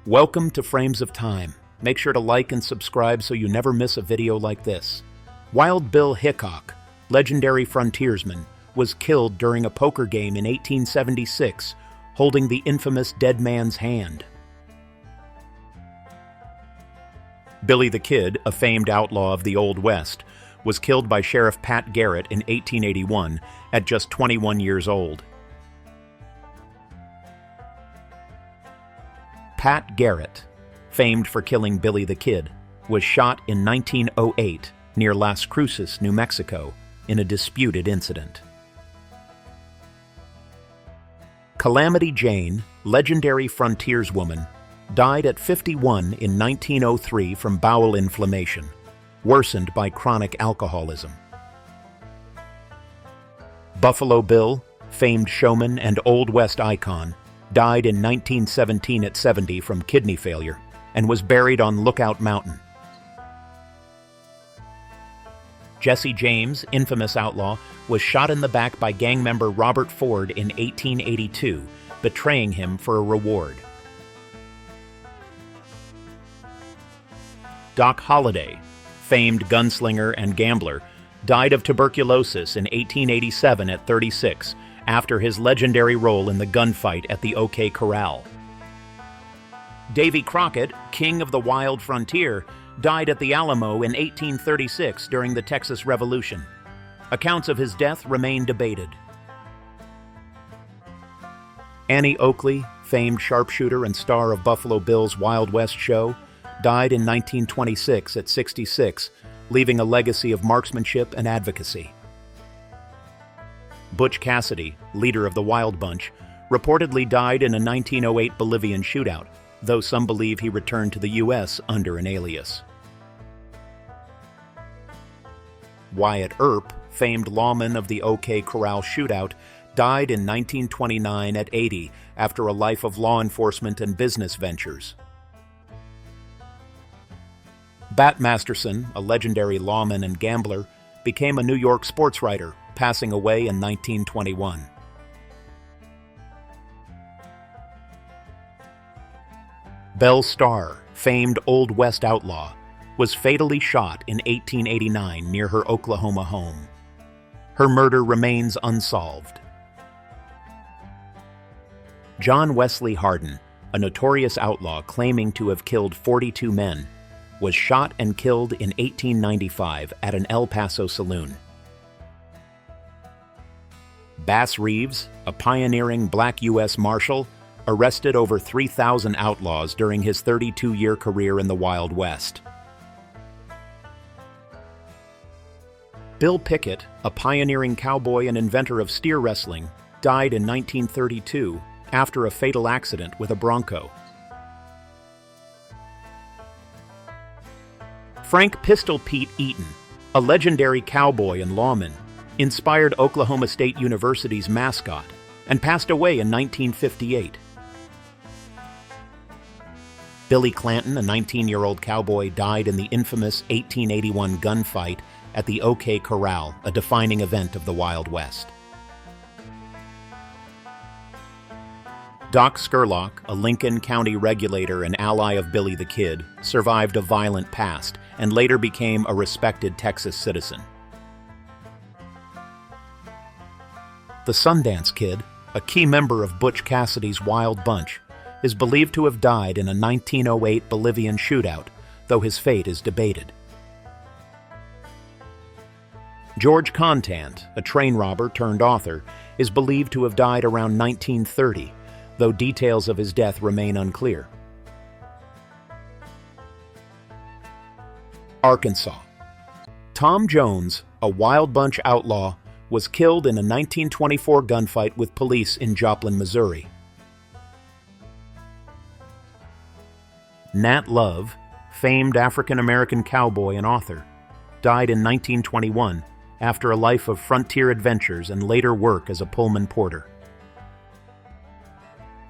Welcome to Frames of Time. Make sure to like and subscribe so you never miss a video like this. Wild Bill Hickok, legendary frontiersman, was killed during a poker game in 1876, holding the infamous dead man's hand. Billy the Kid, a famed outlaw of the Old West, was killed by Sheriff Pat Garrett in 1881 at just 21 years old. Pat Garrett, famed for killing Billy the Kid, was shot in 1908 near Las Cruces, New Mexico, in a disputed incident. Calamity Jane, legendary frontierswoman, died at 51 in 1903 from bowel inflammation, worsened by chronic alcoholism. Buffalo Bill, famed showman and Old West icon, died in 1917 at 70 from kidney failure and was buried on Lookout Mountain. Jesse James, infamous outlaw, was shot in the back by gang member Robert Ford in 1882, betraying him for a reward. Doc Holliday, famed gunslinger and gambler, died of tuberculosis in 1887 at 36, after his legendary role in the gunfight at the OK Corral. Davy Crockett, king of the wild frontier, died at the Alamo in 1836 during the Texas Revolution. Accounts of his death remain debated. Annie Oakley, famed sharpshooter and star of Buffalo Bill's Wild West show, died in 1926 at 66, leaving a legacy of marksmanship and advocacy. Butch Cassidy, leader of the Wild Bunch, reportedly died in a 1908 Bolivian shootout, though some believe he returned to the U.S. under an alias. Wyatt Earp, famed lawman of the OK Corral shootout, died in 1929 at 80 after a life of law enforcement and business ventures. Bat Masterson, a legendary lawman and gambler, became a New York sports writer, passing away in 1921. Belle Starr, famed Old West outlaw, was fatally shot in 1889 near her Oklahoma home. Her murder remains unsolved. John Wesley Hardin, a notorious outlaw claiming to have killed 42 men, was shot and killed in 1895 at an El Paso saloon. Bass Reeves, a pioneering black U.S. Marshal, arrested over 3,000 outlaws during his 32-year career in the Wild West. Bill Pickett, a pioneering cowboy and inventor of steer wrestling, died in 1932 after a fatal accident with a bronco. Frank Pistol Pete Eaton, a legendary cowboy and lawman, inspired Oklahoma State University's mascot and passed away in 1958. Billy Clanton, a 19-year-old cowboy, died in the infamous 1881 gunfight at the OK Corral, a defining event of the Wild West. Doc Scurlock, a Lincoln County regulator and ally of Billy the Kid, survived a violent past and later became a respected Texas citizen. The Sundance Kid, a key member of Butch Cassidy's Wild Bunch, is believed to have died in a 1908 Bolivian shootout, though his fate is debated. George Contant, a train robber turned author, is believed to have died around 1930, though details of his death remain unclear. Arkansas. Tom Jones, a Wild Bunch outlaw, was killed in a 1924 gunfight with police in Joplin, Missouri. Nat Love, famed African-American cowboy and author, died in 1921 after a life of frontier adventures and later work as a Pullman porter.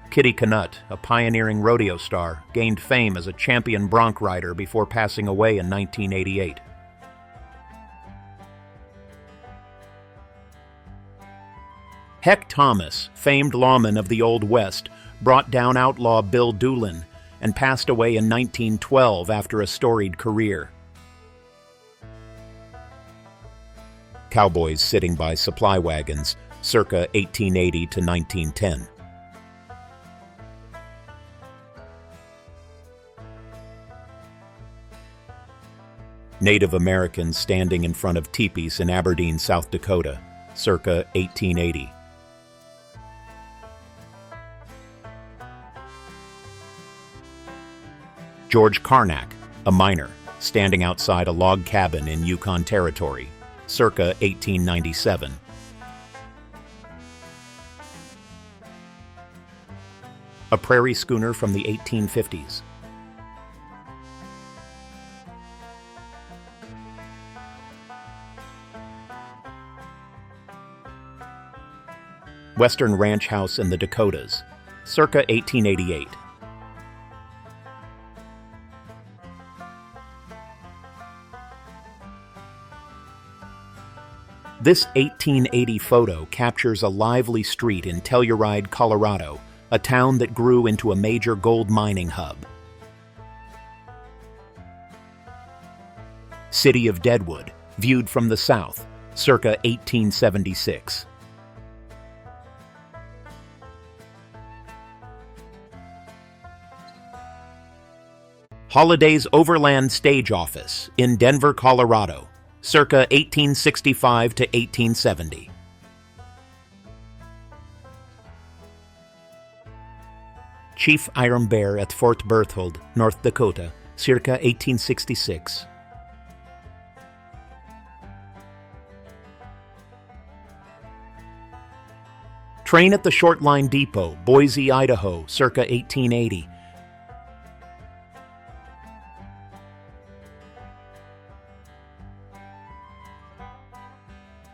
Kitty Canutt, a pioneering rodeo star, gained fame as a champion bronc rider before passing away in 1988. Heck Thomas, famed lawman of the Old West, brought down outlaw Bill Doolin and passed away in 1912 after a storied career. Cowboys sitting by supply wagons, circa 1880 to 1910. Native Americans standing in front of teepees in Aberdeen, South Dakota, circa 1880. George Carnac, a miner, standing outside a log cabin in Yukon Territory, circa 1897. A prairie schooner from the 1850s. Western ranch house in the Dakotas, circa 1888. This 1880 photo captures a lively street in Telluride, Colorado, a town that grew into a major gold mining hub. City of Deadwood, viewed from the south, circa 1876. Holiday's Overland Stage Office in Denver, Colorado, circa 1865 to 1870. Chief Iron Bear at Fort Berthold, North Dakota, circa 1866. Train at the Short Line Depot, Boise, Idaho, circa 1880.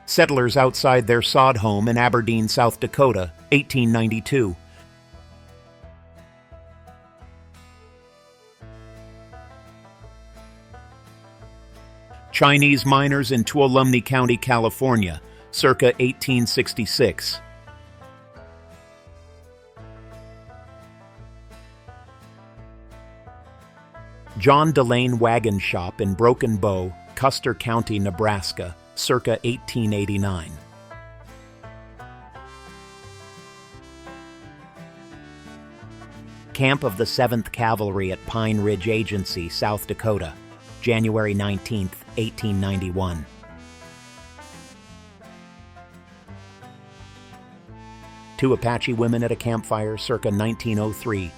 Settlers outside their sod home in Aberdeen, South Dakota, 1892. Chinese miners in Tuolumne County, California, circa 1866. John Delane Wagon Shop in Broken Bow, Custer County, Nebraska, circa 1889. Camp of the 7th Cavalry at Pine Ridge Agency, South Dakota, January 19, 1891. Two Apache women at a campfire, circa 1903.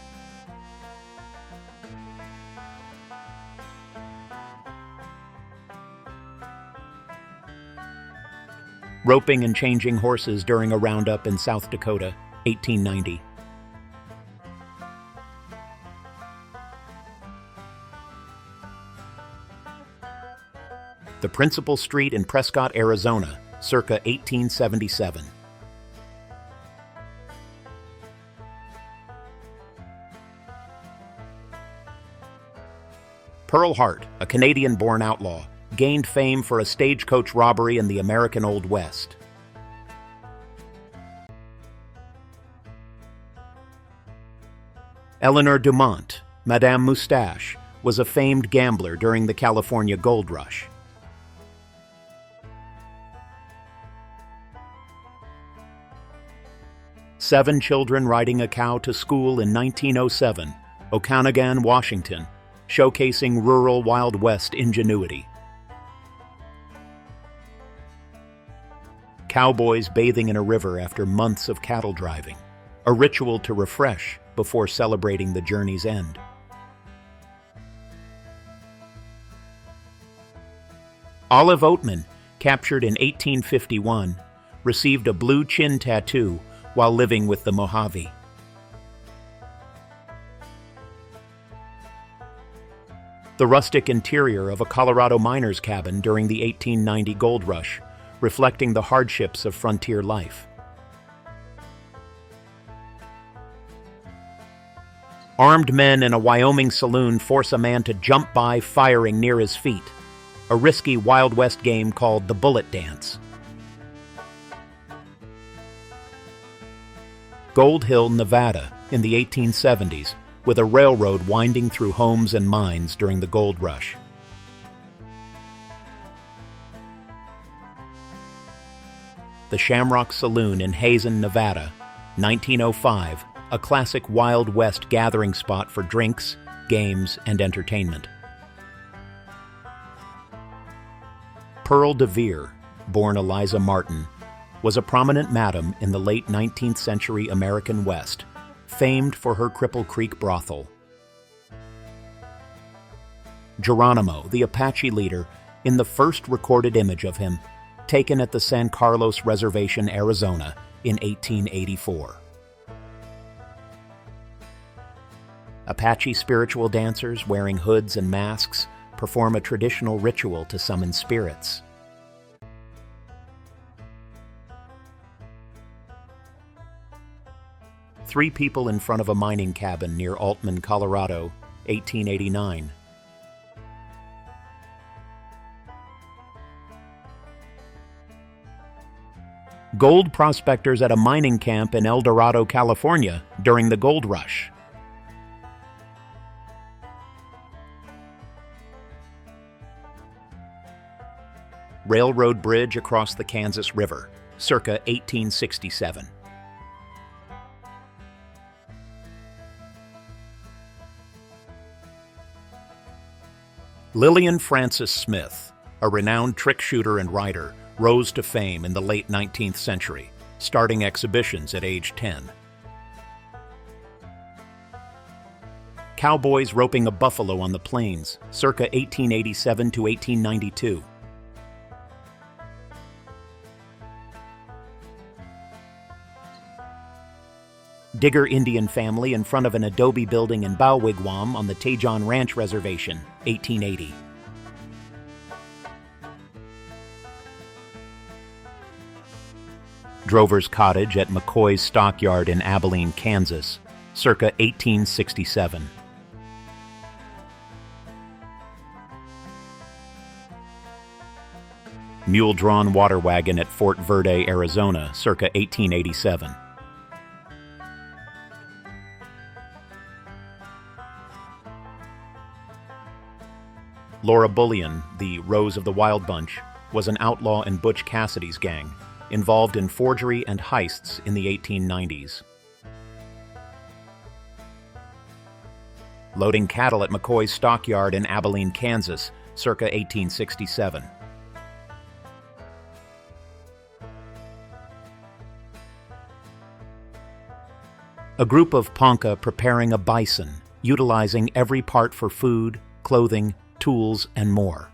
Roping and changing horses during a roundup in South Dakota, 1890. The Principal Street in Prescott, Arizona, circa 1877. Pearl Hart, a Canadian-born outlaw, gained fame for a stagecoach robbery in the American Old West. Eleanor Dumont, Madame Moustache, was a famed gambler during the California Gold Rush. Seven children riding a cow to school in 1907, Okanagan, Washington, showcasing rural Wild West ingenuity. Cowboys bathing in a river after months of cattle driving, a ritual to refresh before celebrating the journey's end. Olive Oatman, captured in 1851, received a blue chin tattoo while living with the Mojave. The rustic interior of a Colorado miner's cabin during the 1890 gold rush, reflecting the hardships of frontier life. Armed men in a Wyoming saloon force a man to jump by firing near his feet, a risky Wild West game called the Bullet Dance. Gold Hill, Nevada, in the 1870s, with a railroad winding through homes and mines during the gold rush. The Shamrock Saloon in Hazen, Nevada, 1905, a classic Wild West gathering spot for drinks, games, and entertainment. Pearl de Vere, born Eliza Martin, was a prominent madam in the late 19th century American West, famed for her Cripple Creek brothel. Geronimo, the Apache leader, in the first recorded image of him, taken at the San Carlos Reservation, Arizona, in 1884. Apache spiritual dancers wearing hoods and masks perform a traditional ritual to summon spirits. Three people in front of a mining cabin near Altman, Colorado, 1889. Gold prospectors at a mining camp in El Dorado, California, during the gold rush. Railroad bridge across the Kansas River, circa 1867. Lillian Frances Smith, a renowned trick shooter and writer, rose to fame in the late 19th century, starting exhibitions at age 10. Cowboys roping a buffalo on the plains, circa 1887 to 1892. Digger Indian family in front of an adobe building in Bow Wigwam on the Tejon Ranch Reservation, 1880. Drover's Cottage at McCoy's Stockyard in Abilene, Kansas, circa 1867. Mule-drawn water wagon at Fort Verde, Arizona, circa 1887. Laura Bullion, the Rose of the Wild Bunch, was an outlaw in Butch Cassidy's gang, involved in forgery and heists in the 1890s. Loading cattle at McCoy's Stockyard in Abilene, Kansas, circa 1867. A group of Ponca preparing a bison, utilizing every part for food, clothing, tools, and more.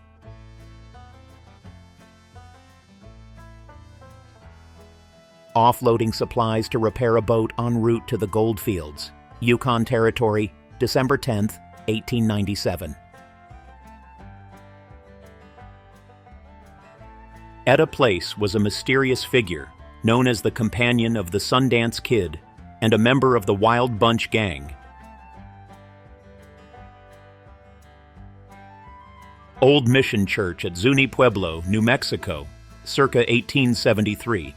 Offloading supplies to repair a boat en route to the gold fields, Yukon Territory, December 10, 1897. Etta Place was a mysterious figure known as the companion of the Sundance Kid and a member of the Wild Bunch gang. Old Mission Church at Zuni Pueblo, New Mexico, circa 1873.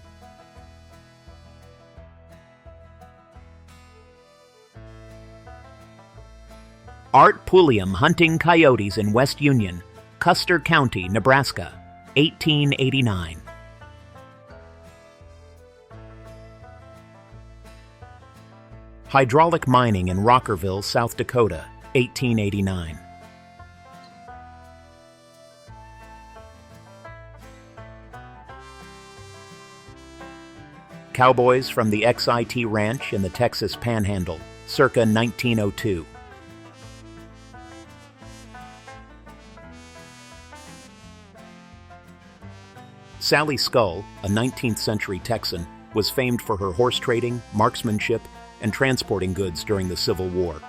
Art Pulliam hunting coyotes in West Union, Custer County, Nebraska, 1889. Hydraulic mining in Rockerville, South Dakota, 1889. Cowboys from the XIT Ranch in the Texas Panhandle, circa 1902. Sally Skull, a 19th century Texan, was famed for her horse trading, marksmanship, and transporting goods during the Civil War.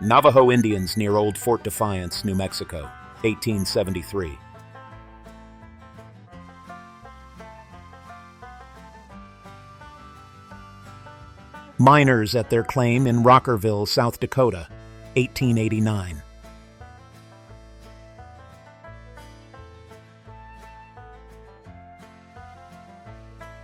Navajo Indians near Old Fort Defiance, New Mexico, 1873. Miners at their claim in Rockerville, South Dakota, 1889.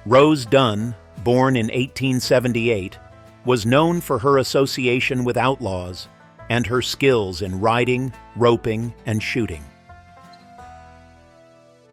Rose Dunn, born in 1878, was known for her association with outlaws and her skills in riding, roping, and shooting.